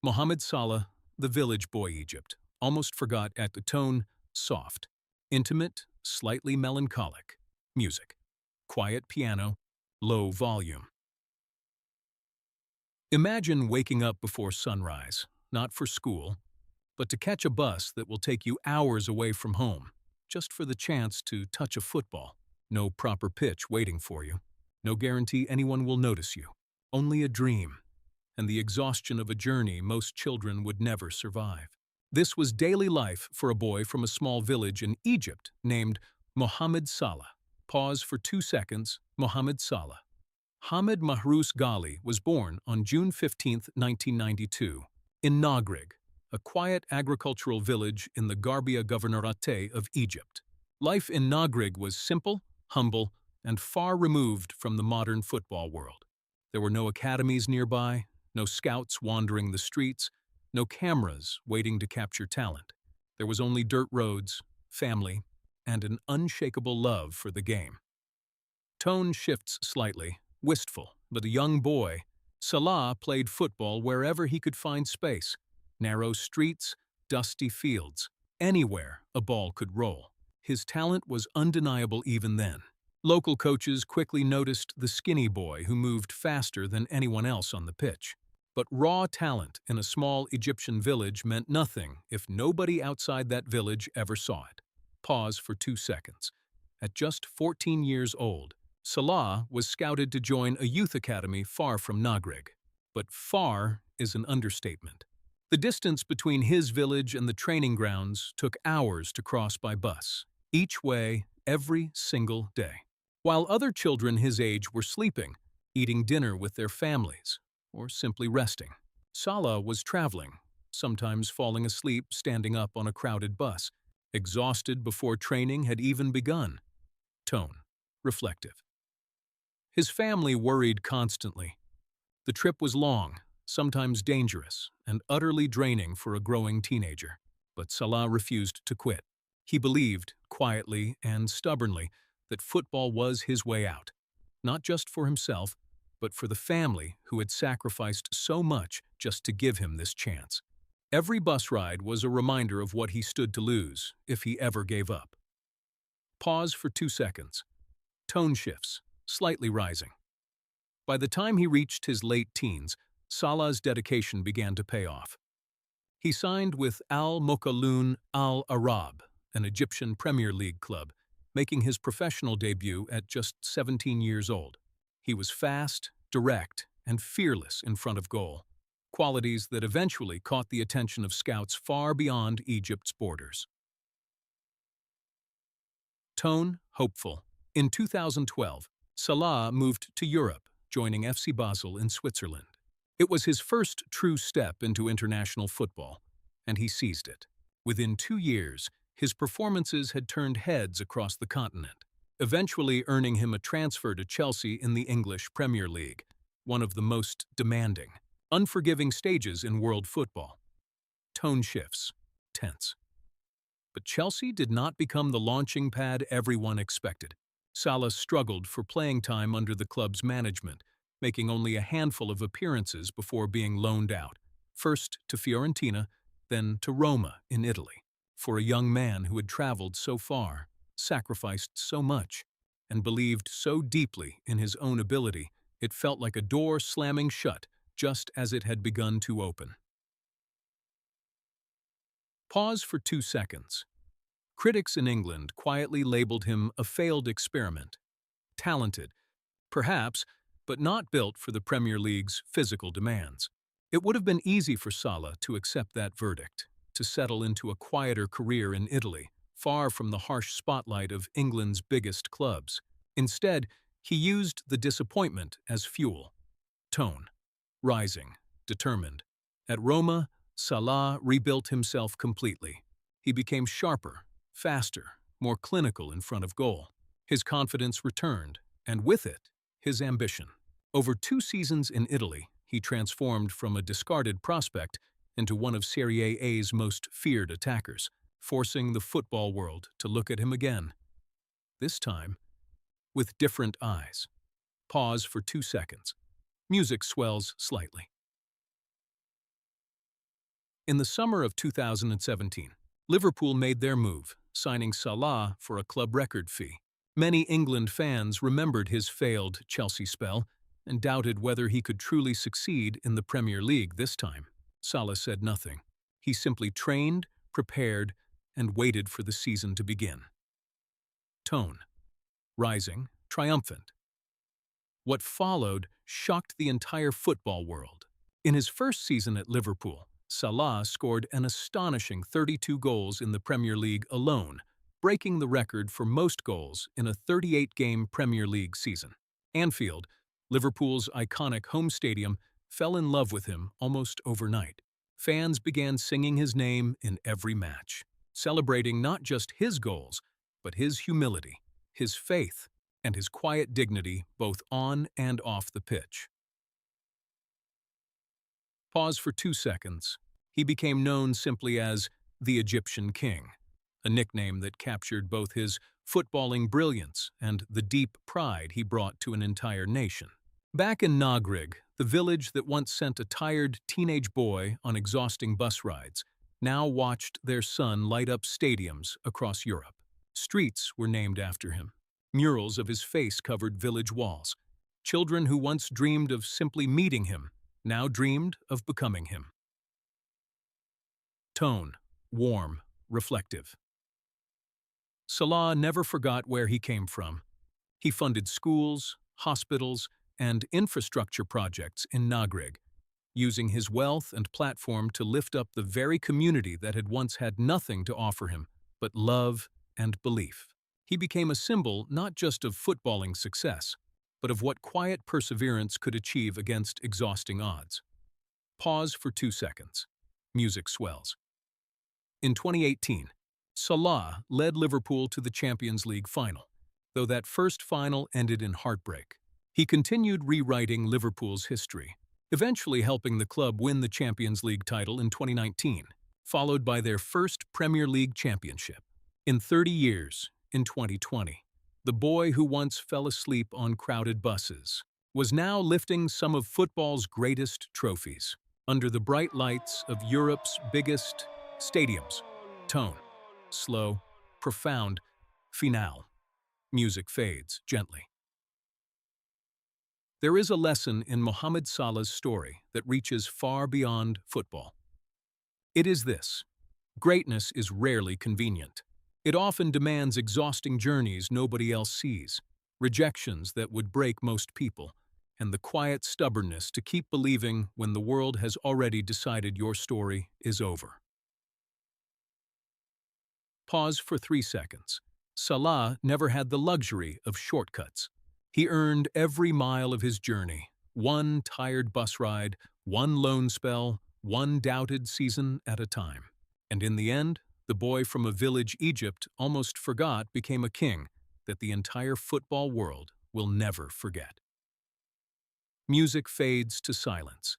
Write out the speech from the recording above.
Mohamed Salah, the village boy Egypt, almost forgot at the tone, soft, intimate, slightly melancholic, music, quiet piano, low volume. Imagine waking up before sunrise, not for school, but to catch a bus that will take you hours away from home, just for the chance to touch a football. No proper pitch waiting for you. No guarantee anyone will notice you. Only a dream, and the exhaustion of a journey most children would never survive. This was daily life for a boy from a small village in Egypt named Mohamed Salah. Pause for 2 seconds. Mohamed Salah. Hamid Mahrous Ghali was born on June 15, 1992, in Nagrig, a quiet agricultural village in the Garbia Governorate of Egypt. Life in Nagrig was simple, humble, and far removed from the modern football world. There were no academies nearby, no scouts wandering the streets, no cameras waiting to capture talent. There was only dirt roads, family, and an unshakable love for the game. Tone shifts slightly, wistful, but a young boy, Salah played football wherever he could find space. Narrow streets, dusty fields, anywhere a ball could roll. His talent was undeniable even then. Local coaches quickly noticed the skinny boy who moved faster than anyone else on the pitch. But raw talent in a small Egyptian village meant nothing if nobody outside that village ever saw it. Pause for 2 seconds. At just 14 years old, Salah was scouted to join a youth academy far from Nagrig. But far is an understatement. The distance between his village and the training grounds took hours to cross by bus, each way, every single day. While other children his age were sleeping, eating dinner with their families, or simply resting, Salah was traveling, sometimes falling asleep standing up on a crowded bus, exhausted before training had even begun. Tone, reflective. His family worried constantly. The trip was long, sometimes dangerous, and utterly draining for a growing teenager. But Salah refused to quit. He believed, quietly and stubbornly, that football was his way out, not just for himself, but for the family who had sacrificed so much just to give him this chance. Every bus ride was a reminder of what he stood to lose if he ever gave up. Pause for 2 seconds. Tone shifts, slightly rising. By the time he reached his late teens, Salah's dedication began to pay off. He signed with Al Mokaloon Al Arab, an Egyptian Premier League club, making his professional debut at just 17 years old. He was fast, direct, and fearless in front of goal, qualities that eventually caught the attention of scouts far beyond Egypt's borders. Tone, hopeful. In 2012, Salah moved to Europe, joining FC Basel in Switzerland. It was his first true step into international football, and he seized it. Within 2 years, his performances had turned heads across the continent, eventually earning him a transfer to Chelsea in the English Premier League, one of the most demanding, unforgiving stages in world football. Tone shifts, tense. But Chelsea did not become the launching pad everyone expected. Salah struggled for playing time under the club's management, making only a handful of appearances before being loaned out, first to Fiorentina, then to Roma in Italy. For a young man who had traveled so far, sacrificed so much, and believed so deeply in his own ability, it felt like a door slamming shut just as it had begun to open. Pause for 2 seconds. Critics in England quietly labeled him a failed experiment. Talented, perhaps, but not built for the Premier League's physical demands. It would have been easy for Salah to accept that verdict, to settle into a quieter career in Italy, far from the harsh spotlight of England's biggest clubs. Instead, he used the disappointment as fuel. Tone, rising, determined. At Roma, Salah rebuilt himself completely. He became sharper, faster, more clinical in front of goal. His confidence returned, and with it, his ambition. Over 2 seasons in Italy, he transformed from a discarded prospect into one of Serie A's most feared attackers, forcing the football world to look at him again. This time, with different eyes. Pause for 2 seconds. Music swells slightly. In the summer of 2017, Liverpool made their move, signing Salah for a club record fee. Many England fans remembered his failed Chelsea spell and doubted whether he could truly succeed in the Premier League this time. Salah said nothing. He simply trained, prepared, and waited for the season to begin. Tone. Rising, triumphant. What followed shocked the entire football world. In his first season at Liverpool, Salah scored an astonishing 32 goals in the Premier League alone, breaking the record for most goals in a 38-game Premier League season. Anfield, Liverpool's iconic home stadium, fell in love with him almost overnight. Fans began singing his name in every match, celebrating not just his goals, but his humility, his faith, and his quiet dignity both on and off the pitch. Pause for 2 seconds. He became known simply as the Egyptian King, a nickname that captured both his footballing brilliance and the deep pride he brought to an entire nation. Back in Nagrig, the village that once sent a tired teenage boy on exhausting bus rides, now watched their son light up stadiums across Europe. Streets were named after him. Murals of his face covered village walls. Children who once dreamed of simply meeting him now dreamed of becoming him. Tone. Warm, reflective. Salah never forgot where he came from. He funded schools, hospitals, and infrastructure projects in Nagrig, using his wealth and platform to lift up the very community that had once had nothing to offer him but love and belief. He became a symbol not just of footballing success, but of what quiet perseverance could achieve against exhausting odds. Pause for 2 seconds. Music swells. In 2018, Salah led Liverpool to the Champions League final, though that first final ended in heartbreak. He continued rewriting Liverpool's history, eventually helping the club win the Champions League title in 2019, followed by their first Premier League championship. In 30 years, in 2020, the boy who once fell asleep on crowded buses was now lifting some of football's greatest trophies under the bright lights of Europe's biggest stadiums. Tone. Slow, profound, finale. Music fades gently. There is a lesson in Mohamed Salah's story that reaches far beyond football. It is this: greatness is rarely convenient. It often demands exhausting journeys nobody else sees, rejections that would break most people, and the quiet stubbornness to keep believing when the world has already decided your story is over. Pause for 3 seconds. Salah never had the luxury of shortcuts. He earned every mile of his journey, one tired bus ride, one lone spell, one doubted season at a time. And in the end, the boy from a village Egypt almost forgot became a king that the entire football world will never forget. Music fades to silence.